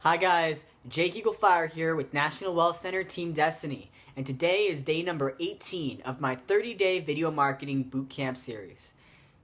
Hi guys, Jake Eaglefire here with National Wealth Center Team Destiny, and today is day number 18 of my 30-day video marketing bootcamp series.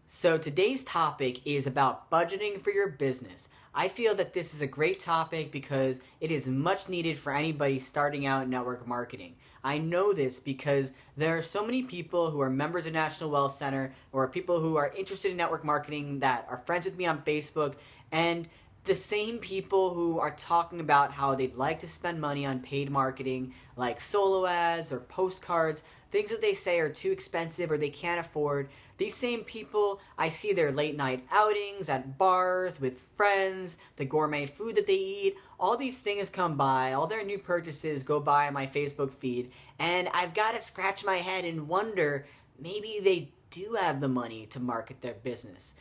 So today's topic is about budgeting for your business. I feel that this is a great topic because it is much needed for anybody starting out in network marketing. I know this because there are so many people who are members of National Wealth Center or people who are interested in network marketing that are friends with me on Facebook, and the same people who are talking about how they'd like to spend money on paid marketing like solo ads or postcards, things that they say are too expensive or they can't afford. These same people, I see their late night outings at bars with friends, the gourmet food that they eat, all these things come by, all their new purchases go by on my Facebook feed, and I've got to scratch my head and wonder, maybe they do have the money to market their business.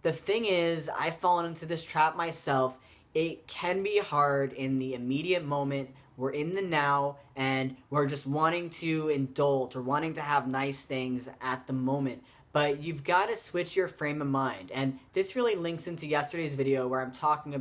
The thing is, I've fallen into this trap myself. It can be hard in the immediate moment. We're in the now, and we're just wanting to indulge or wanting to have nice things at the moment. But you've got to switch your frame of mind. And this really links into yesterday's video where I was talking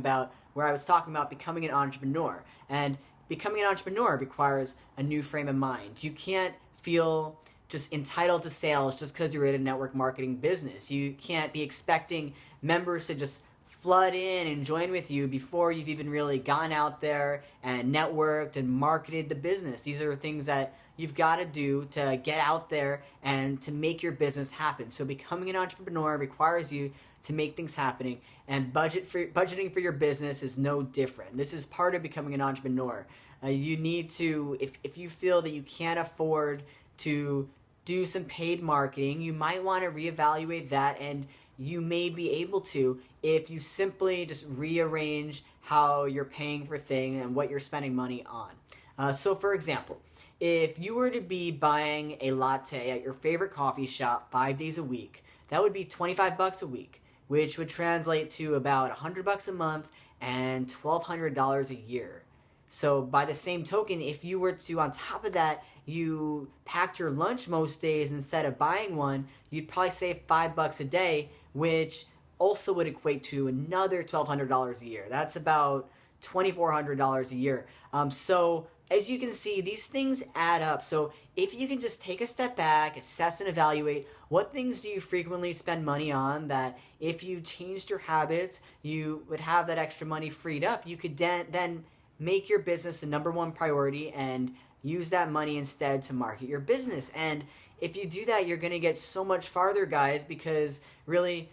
about becoming an entrepreneur. And becoming an entrepreneur requires a new frame of mind. You can't feel just entitled to sales just because you're in a network marketing business. You can't be expecting members to just flood in and join with you before you've even really gone out there and networked and marketed the business. These are things that you've got to do to get out there and to make your business happen. So becoming an entrepreneur requires you to make things happening, and budgeting for your business is no different. This is part of becoming an entrepreneur. You need to, if you feel that you can't afford to do some paid marketing, you might want to reevaluate that, and you may be able to if you simply just rearrange how you're paying for things and what you're spending money on. So for example, if you were to be buying a latte at your favorite coffee shop 5 days a week, that would be $25 a week, which would translate to about $100 a month and $1,200 a year. So by the same token, if you were to, on top of that, you packed your lunch most days instead of buying one, you'd probably save $5 a day, which also would equate to another $1,200 a year. That's about $2,400 a year. So as you can see, these things add up. So if you can just take a step back, assess and evaluate what things do you frequently spend money on that if you changed your habits, you would have that extra money freed up. You could then make your business the number one priority and use that money instead to market your business. And if you do that, you're going to get so much farther, guys, because really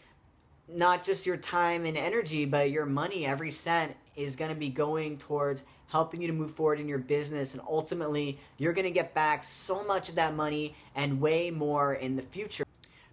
not just your time and energy, but your money, every cent is going to be going towards helping you to move forward in your business. And ultimately, you're going to get back so much of that money and way more in the future.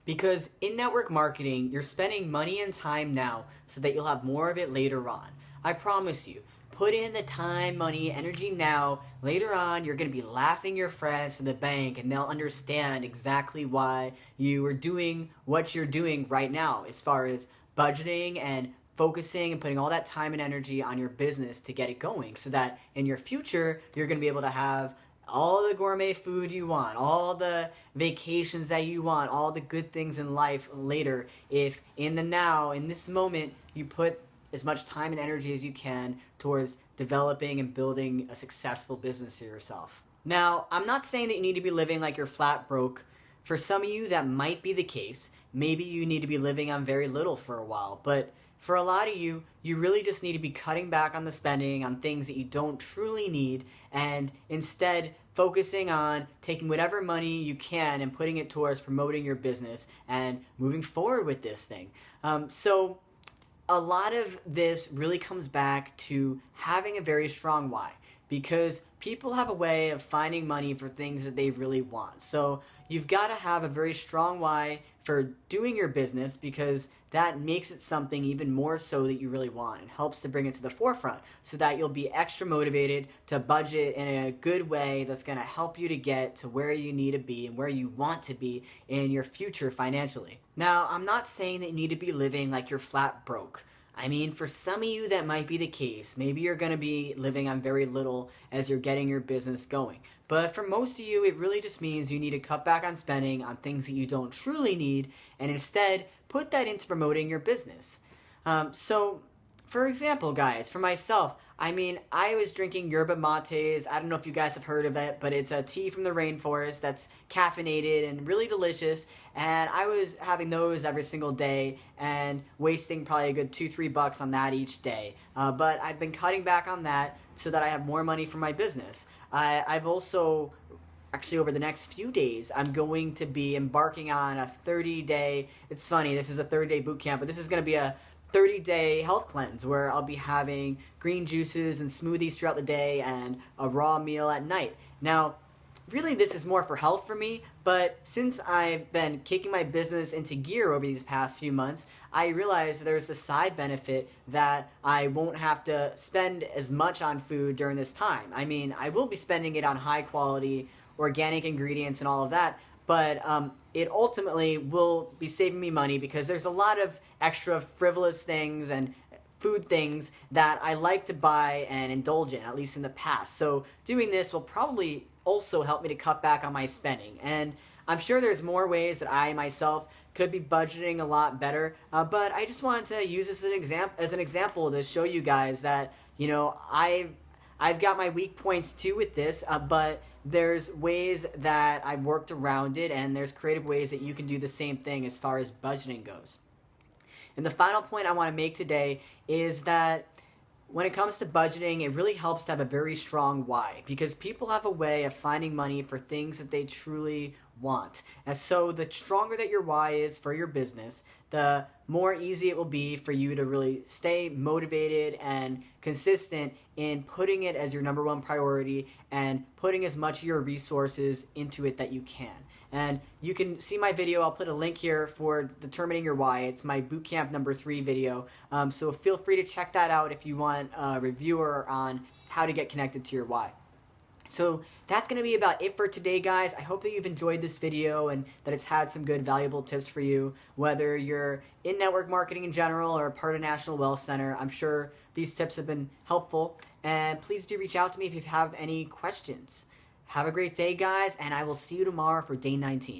Because in network marketing, you're spending money and time now so that you'll have more of it later on. I promise you. Put in the time, money, energy now. Later on, you're going to be laughing your friends to the bank, and they'll understand exactly why you are doing what you're doing right now as far as budgeting and focusing and putting all that time and energy on your business to get it going, so that in your future, you're going to be able to have all the gourmet food you want, all the vacations that you want, all the good things in life later, if in the now, in this moment, you put as much time and energy as you can towards developing and building a successful business for yourself. Now, I'm not saying that you need to be living like you're flat broke. For some of you, that might be the case. Maybe you need to be living on very little for a while, but for a lot of you, you really just need to be cutting back on the spending on things that you don't truly need, and instead focusing on taking whatever money you can and putting it towards promoting your business and moving forward with this thing. So a lot of this really comes back to having a very strong why, because people have a way of finding money for things that they really want. So you've got to have a very strong why for doing your business, because that makes it something even more so that you really want and helps to bring it to the forefront so that you'll be extra motivated to budget in a good way that's going to help you to get to where you need to be and where you want to be in your future financially. Now, I'm not saying that you need to be living like you're flat broke. I mean, for some of you, that might be the case. Maybe you're going to be living on very little as you're getting your business going. But for most of you, it really just means you need to cut back on spending on things that you don't truly need and instead put that into promoting your business. So For example, guys, for myself, I mean, I was drinking yerba mates. I don't know if you guys have heard of it, but it's a tea from the rainforest that's caffeinated and really delicious. And I was having those every single day and wasting probably a good $2-3 on that each day. But I've been cutting back on that so that I have more money for my business. I've also actually over the next few days, I'm going to be embarking on a 30-day, it's funny, this is a 30-day boot camp, but this is going to be a 30-day health cleanse where I'll be having green juices and smoothies throughout the day and a raw meal at night. Now, really this is more for health for me, but since I've been kicking my business into gear over these past few months, I realized there's a side benefit that I won't have to spend as much on food during this time. I mean, I will be spending it on high quality organic ingredients and all of that, but it ultimately will be saving me money because there's a lot of extra frivolous things and food things that I like to buy and indulge in, at least in the past. So doing this will probably also help me to cut back on my spending. And I'm sure there's more ways that I myself could be budgeting a lot better, but I just wanted to use this as an example to show you guys that, you know, I've got my weak points too with this, but there's ways that I've worked around it, and there's creative ways that you can do the same thing as far as budgeting goes. And the final point I want to make today is that when it comes to budgeting, it really helps to have a very strong why, because people have a way of finding money for things that they truly want. And so the stronger that your why is for your business, the more easy it will be for you to really stay motivated and consistent in putting it as your number one priority and putting as much of your resources into it that you can. And you can see my video. I'll put a link here for determining your why. It's my bootcamp number 3 video. So feel free to check that out if you want a reviewer on how to get connected to your why. So that's going to be about it for today, guys. I hope that you've enjoyed this video and that it's had some good, valuable tips for you, whether you're in network marketing in general or a part of National Wealth Center. I'm sure these tips have been helpful, and please do reach out to me if you have any questions. Have a great day, guys, and I will see you tomorrow for day 19.